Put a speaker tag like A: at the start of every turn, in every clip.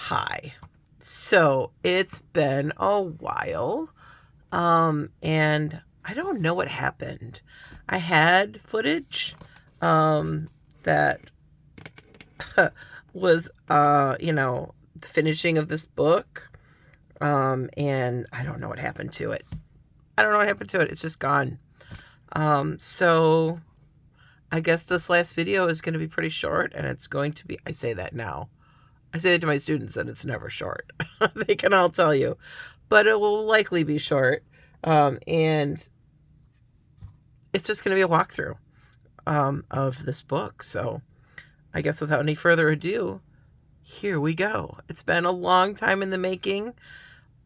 A: Hi. So it's been a while, and I don't know what happened. I had footage, that was, the finishing of this book, and I don't know what happened to it. I don't know what happened to it. It's just gone. So I guess this last video is going to be pretty short, and it's going to be, I say that now. I say it to my students and it's never short. They can all tell you, but it will likely be short. And it's just going to be a walkthrough of this book. So I guess without any further ado, here we go. It's been a long time in the making.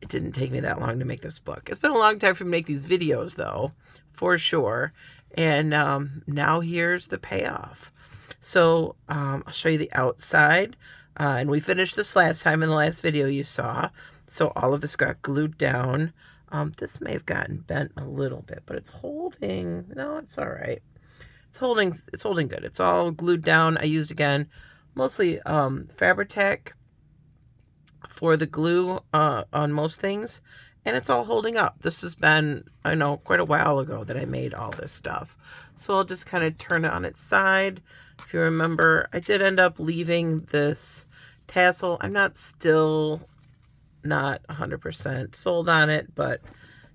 A: It didn't take me that long to make this book. It's been a long time for me to make these videos, though, for sure. And now here's the payoff. So I'll show you the outside. And we finished this last time in the last video you saw. So all of this got glued down. This may have gotten bent a little bit, but it's holding. No, it's all right. It's holding good. It's all glued down. I used, again, mostly Fabri-Tac for the glue on most things. And it's all holding up. This has been, I know, quite a while ago that I made all this stuff. So I'll just kind of turn it on its side. If you remember, I did end up leaving this tassel. I'm still not 100% sold on it, but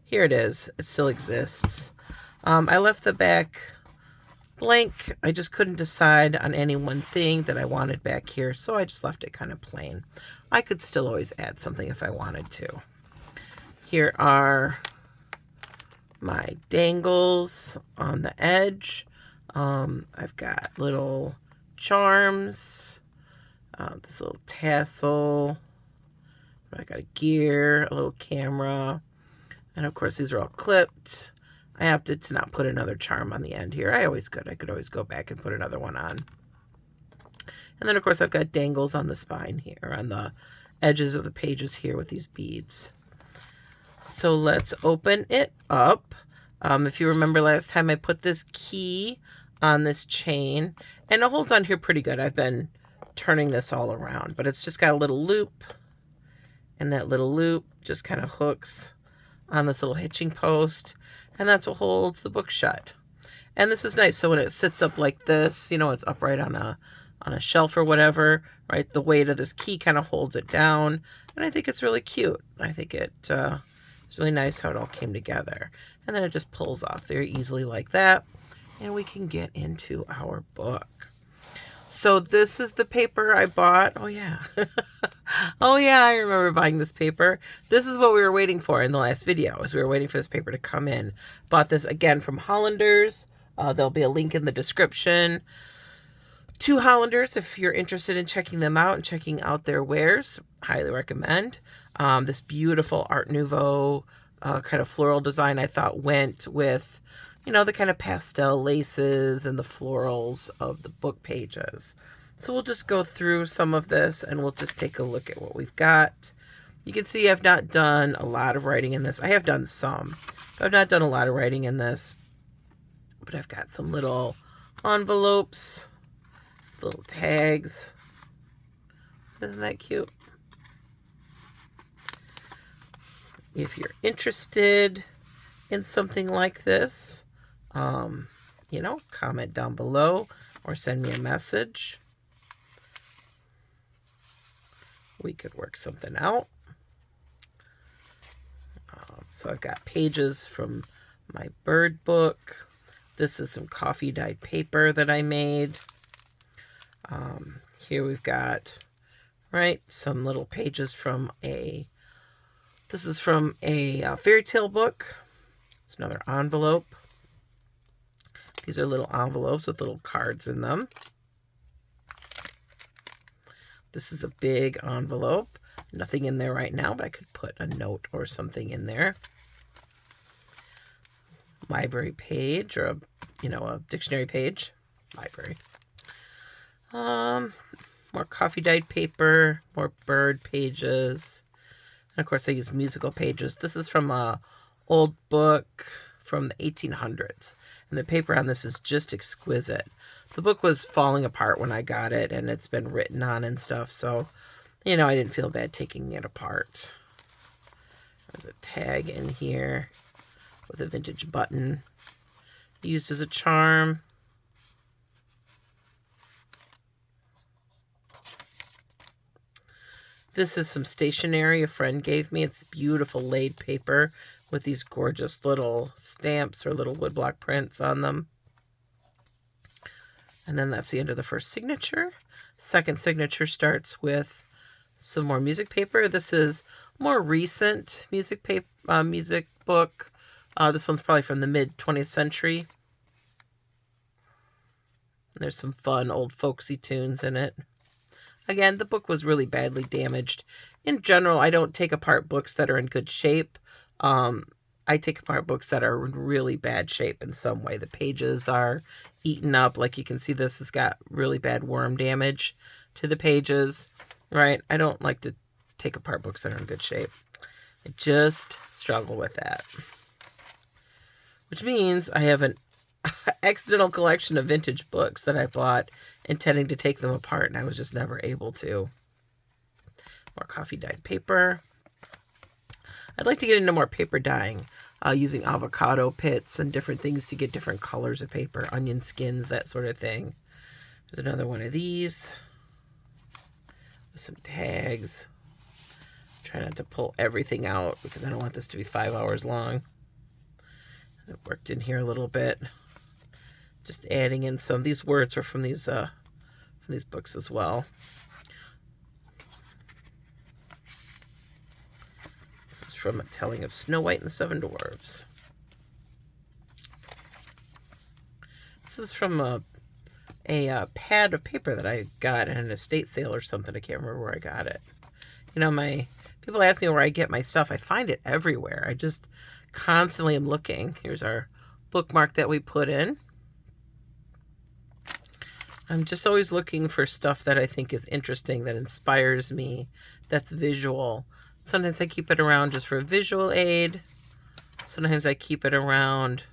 A: here it is. It still exists. I left the back blank. I just couldn't decide on any one thing that I wanted back here, so I just left it kind of plain. I could still always add something if I wanted to. Here are my dangles on the edge. I've got little charms, this little tassel. I got a gear, a little camera, and of course these are all clipped. I opted to not put another charm on the end here. I could always go back and put another one on. And then of course I've got dangles on the spine here, on the edges of the pages here with these beads. So let's open it up. If you remember last time, I put this key on this chain, and it holds on here pretty good. I've been turning this all around, but it's just got a little loop, and that little loop just kind of hooks on this little hitching post, and that's what holds the book shut. And this is nice. So when it sits up like this, it's upright on a shelf or whatever, right? The weight of this key kind of holds it down, and I think it's really cute. I think it's really nice how it all came together. And then it just pulls off very easily like that, and we can get into our book. So this is the paper I bought. Oh yeah. Oh yeah, I remember buying this paper. This is what we were waiting for in the last video, as we were waiting for this paper to come in. Bought this again from Hollanders. There'll be a link in the description to Hollanders if you're interested in checking them out and checking out their wares. Highly recommend. This beautiful Art Nouveau kind of floral design I thought went with, the kind of pastel laces and the florals of the book pages. So we'll just go through some of this and we'll just take a look at what we've got. You can see I've not done a lot of writing in this. I have done some, but I've not done a lot of writing in this. But I've got some little envelopes, little tags. Isn't that cute? If you're interested in something like this, comment down below or send me a message. We could work something out. So I've got pages from my bird book. This is some coffee dyed paper that I made. Here we've got, some little pages from this is from a fairy tale book. It's another envelope. These are little envelopes with little cards in them. This is a big envelope. Nothing in there right now, but I could put a note or something in there. Library page, or a dictionary page. Library. More coffee dyed paper, more bird pages. And of course I use musical pages. This is from a old book from the 1800s. And the paper on this is just exquisite. The book was falling apart when I got it, and it's been written on and stuff. So You know, I didn't feel bad taking it apart. There's a tag in here with a vintage button used as a charm. This is some stationery a friend gave me. It's beautiful laid paper with these gorgeous little stamps or little woodblock prints on them. And then that's the end of the first signature. Second signature starts with some more music paper. This is more recent music book. This one's probably from the mid 20th century. There's some fun old folksy tunes in it. Again, the book was really badly damaged. In general, I don't take apart books that are in good shape. I take apart books that are in really bad shape in some way. The pages are eaten up. Like you can see, this has got really bad worm damage to the pages, right? I don't like to take apart books that are in good shape. I just struggle with that. Which means I have an accidental collection of vintage books that I bought intending to take them apart, and I was just never able to. More coffee dyed paper. I'd like to get into more paper dyeing, using avocado pits and different things to get different colors of paper, onion skins, that sort of thing. There's another one of these with some tags. Try not to pull everything out because I don't want this to be 5 hours long. It worked in here a little bit. Just adding in some. These words are from these books as well. This is from A Telling of Snow White and the Seven Dwarfs. This is from a pad of paper that I got at an estate sale or something. I can't remember where I got it. You know, people ask me where I get my stuff. I find it everywhere. I just constantly am looking. Here's our bookmark that we put in. I'm just always looking for stuff that I think is interesting, that inspires me, that's visual. Sometimes I keep it around just for a visual aid. Sometimes I keep it around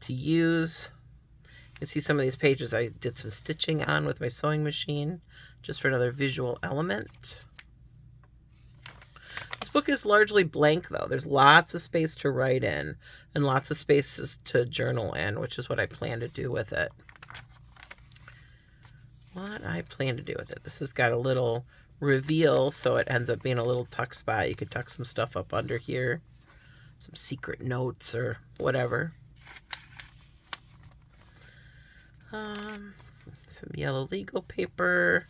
A: to use. You can see some of these pages I did some stitching on with my sewing machine, just for another visual element. This book is largely blank, though. There's lots of space to write in and lots of spaces to journal in, which is what I plan to do with it. This has got a little reveal, so it ends up being a little tuck spot. You could tuck some stuff up under here, some secret notes or whatever. Some yellow legal paper.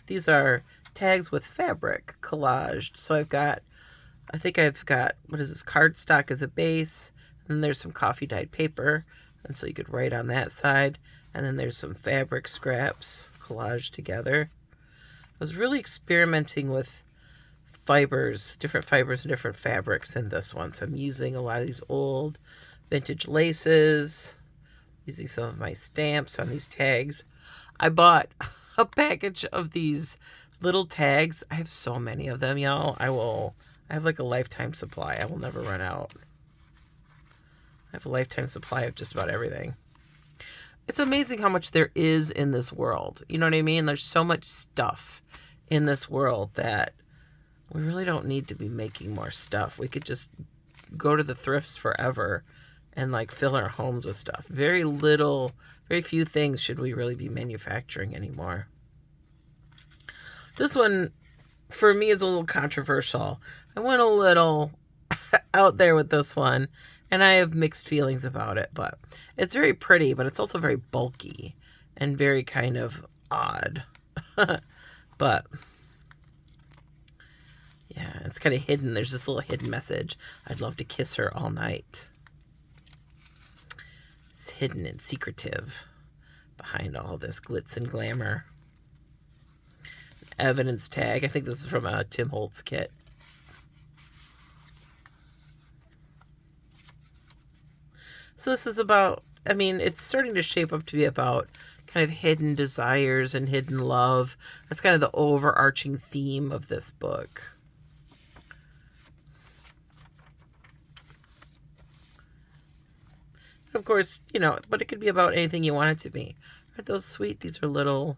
A: These are tags with fabric collaged. So I think I've got, what is this, cardstock as a base, and then there's some coffee dyed paper, and so you could write on that side, and then there's some fabric scraps collaged together. I was really experimenting with different fibers and different fabrics in this one, so I'm using a lot of these old vintage laces, using some of my stamps on these tags. I bought a package of these little tags. I have so many of them, y'all. I have like a lifetime supply. I will never run out. I have a lifetime supply of just about everything. It's amazing how much there is in this world. You know what I mean? There's so much stuff in this world that we really don't need to be making more stuff. We could just go to the thrifts forever and like fill our homes with stuff. Very few things should we really be manufacturing anymore. This one, for me, is a little controversial. I went a little out there with this one, and I have mixed feelings about it, but it's very pretty, but it's also very bulky and very kind of odd. But yeah, it's kind of hidden. There's this little hidden message. I'd love to kiss her all night. It's hidden and secretive behind all this glitz and glamour. Evidence tag. I think this is from a Tim Holtz kit. So this is about, I mean, it's starting to shape up to be about kind of hidden desires and hidden love. That's kind of the overarching theme of this book. Of course, you know, but it could be about anything you want it to be. Aren't those sweet? These are little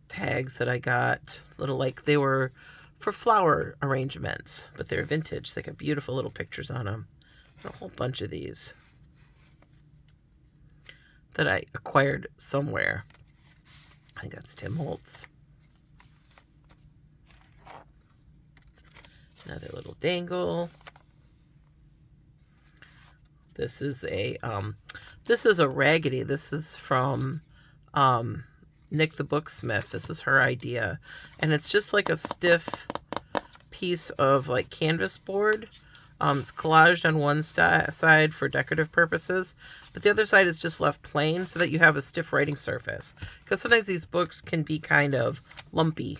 A: tags that I got. Little, like, they were for flower arrangements, but they're vintage. They got beautiful little pictures on them. A whole bunch of these that I acquired somewhere. I think that's Tim Holtz. Another little dangle. This is a Raggedy. This is from Nick the Booksmith. This is her idea. And it's just like a stiff piece of like canvas board. It's collaged on one side for decorative purposes, but the other side is just left plain so that you have a stiff writing surface. Because sometimes these books can be kind of lumpy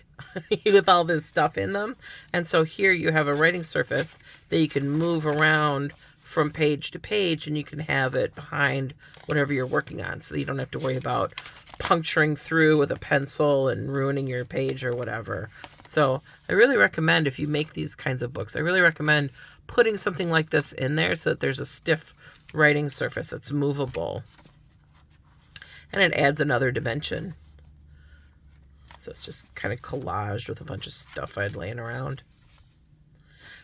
A: with all this stuff in them. And so here you have a writing surface that you can move around from page to page, and you can have it behind whatever you're working on, so that you don't have to worry about puncturing through with a pencil and ruining your page or whatever. So I really recommend, if you make these kinds of books, I really recommend putting something like this in there so that there's a stiff writing surface that's movable. And it adds another dimension. So it's just kind of collaged with a bunch of stuff I had laying around.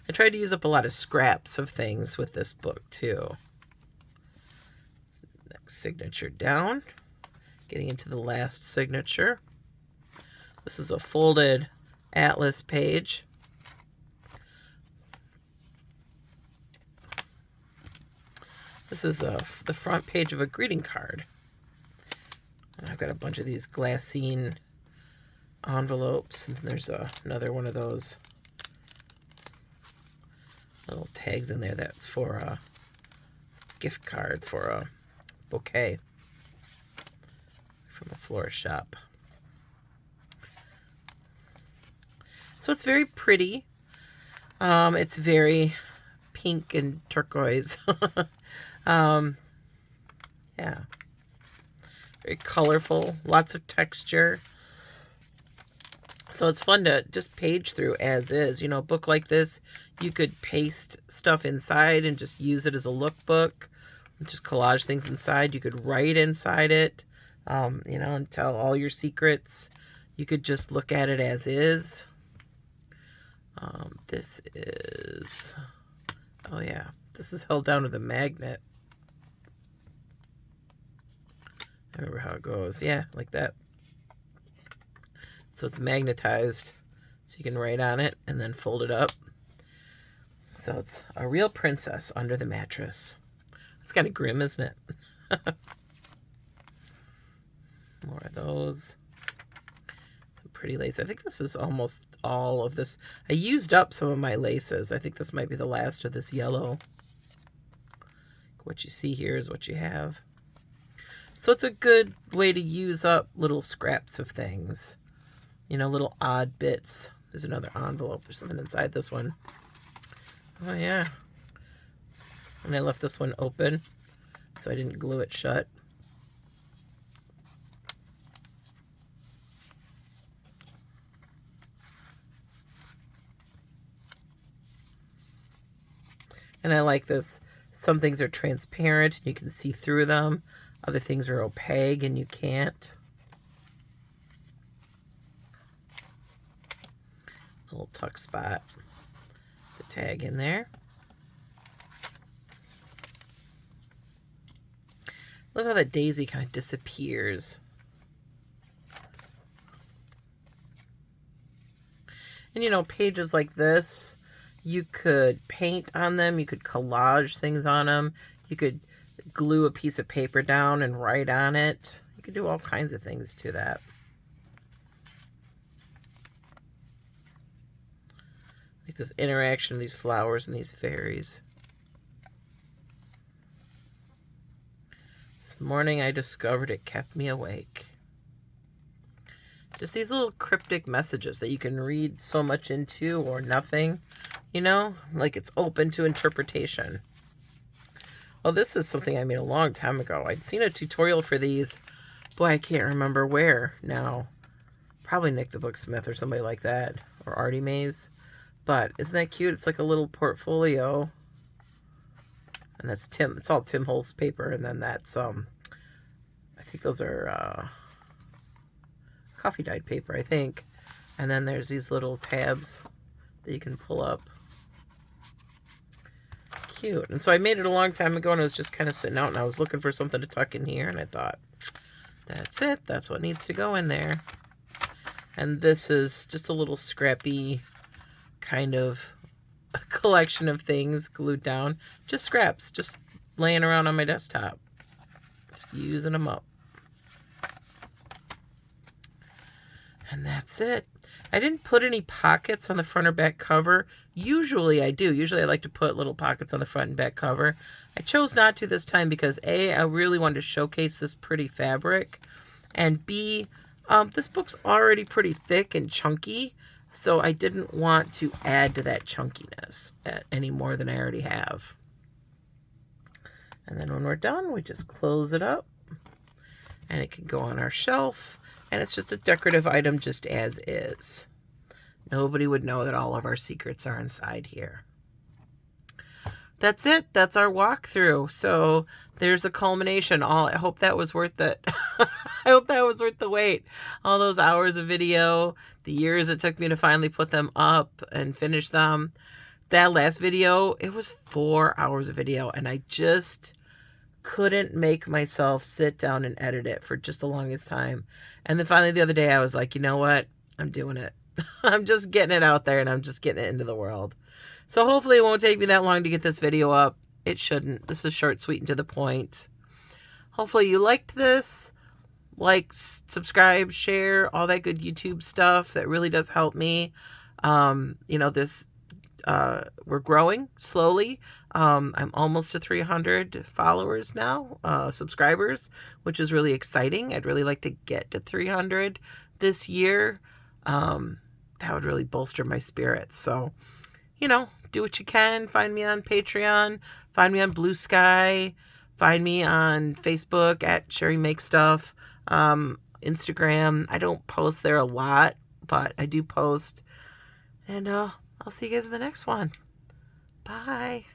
A: I tried to use up a lot of scraps of things with this book too. Next signature down. Getting into the last signature. This is a folded atlas page. This is the front page of a greeting card. And I've got a bunch of these glassine envelopes, and there's another one of those little tags in there that's for a gift card for a bouquet from a florist shop. So it's very pretty. It's very pink and turquoise. Yeah. Very colorful, lots of texture. So it's fun to just page through as is. You know, a book like this, you could paste stuff inside and just use it as a lookbook. Just collage things inside. You could write inside it, you know, and tell all your secrets. You could just look at it as is. This is, oh yeah, this is held down with a magnet. I remember how it goes. Yeah, like that. So it's magnetized, so you can write on it and then fold it up. So it's a real princess under the mattress. It's kind of grim, isn't it? More of those. Some pretty lace. I think this is almost all of this. I used up some of my laces. I think this might be the last of this yellow. What you see here is what you have. So it's a good way to use up little scraps of things. You know, little odd bits. There's another envelope. There's something inside this one. Oh, yeah. And I left this one open, so I didn't glue it shut. And I like this. Some things are transparent and you can see through them. Other things are opaque and you can't. Little tuck spot. The tag in there. Look how that daisy kind of disappears. And you know, pages like this, you could paint on them, you could collage things on them, you could glue a piece of paper down and write on it. You could do all kinds of things to that. Like this interaction of these flowers and these fairies. This morning I discovered it kept me awake. Just these little cryptic messages that you can read so much into or nothing, you know, like it's open to interpretation. Well, this is something I made a long time ago. I'd seen a tutorial for these. Boy, I can't remember where now. Probably Nick the Booksmith or somebody like that, or Artie Mays. But isn't that cute? It's like a little portfolio. And that's Tim. It's all Tim Holtz paper. And then that's, I think those are a coffee dyed paper, I think. And then there's these little tabs that you can pull up. Cute. And so I made it a long time ago, and it was just kind of sitting out, and I was looking for something to tuck in here, and I thought, that's it. That's what needs to go in there. And this is just a little scrappy kind of a collection of things glued down. Just scraps, just laying around on my desktop. Just using them up. And that's it. I didn't put any pockets on the front or back cover. Usually I do. Usually I like to put little pockets on the front and back cover. I chose not to this time because A, I really wanted to showcase this pretty fabric. And B, this book's already pretty thick and chunky. So I didn't want to add to that chunkiness any more than I already have. And then when we're done, we just close it up. And it can go on our shelf. And it's just a decorative item just as is. Nobody would know that all of our secrets are inside here. That's it. That's our walkthrough. So there's the culmination. I hope that was worth it. I hope that was worth the wait. All those hours of video, the years it took me to finally put them up and finish them. That last video, it was 4 hours of video, and I just couldn't make myself sit down and edit it for just the longest time. And then finally the other day I was like, you know what? I'm doing it. I'm just getting it out there, and I'm just getting it into the world. So hopefully it won't take me that long to get this video up. It shouldn't. This is short, sweet, and to the point. Hopefully you liked this. Like, subscribe, share, all that good YouTube stuff. That really does help me. You know, we're growing slowly. I'm almost to 300 followers now, subscribers, which is really exciting. I'd really like to get to 300 this year. That would really bolster my spirits. So, you know, do what you can. Find me on Patreon. Find me on Blue Sky. Find me on Facebook at Sherry Make Stuff. Instagram. I don't post there a lot, but I do post. And I'll see you guys in the next one. Bye.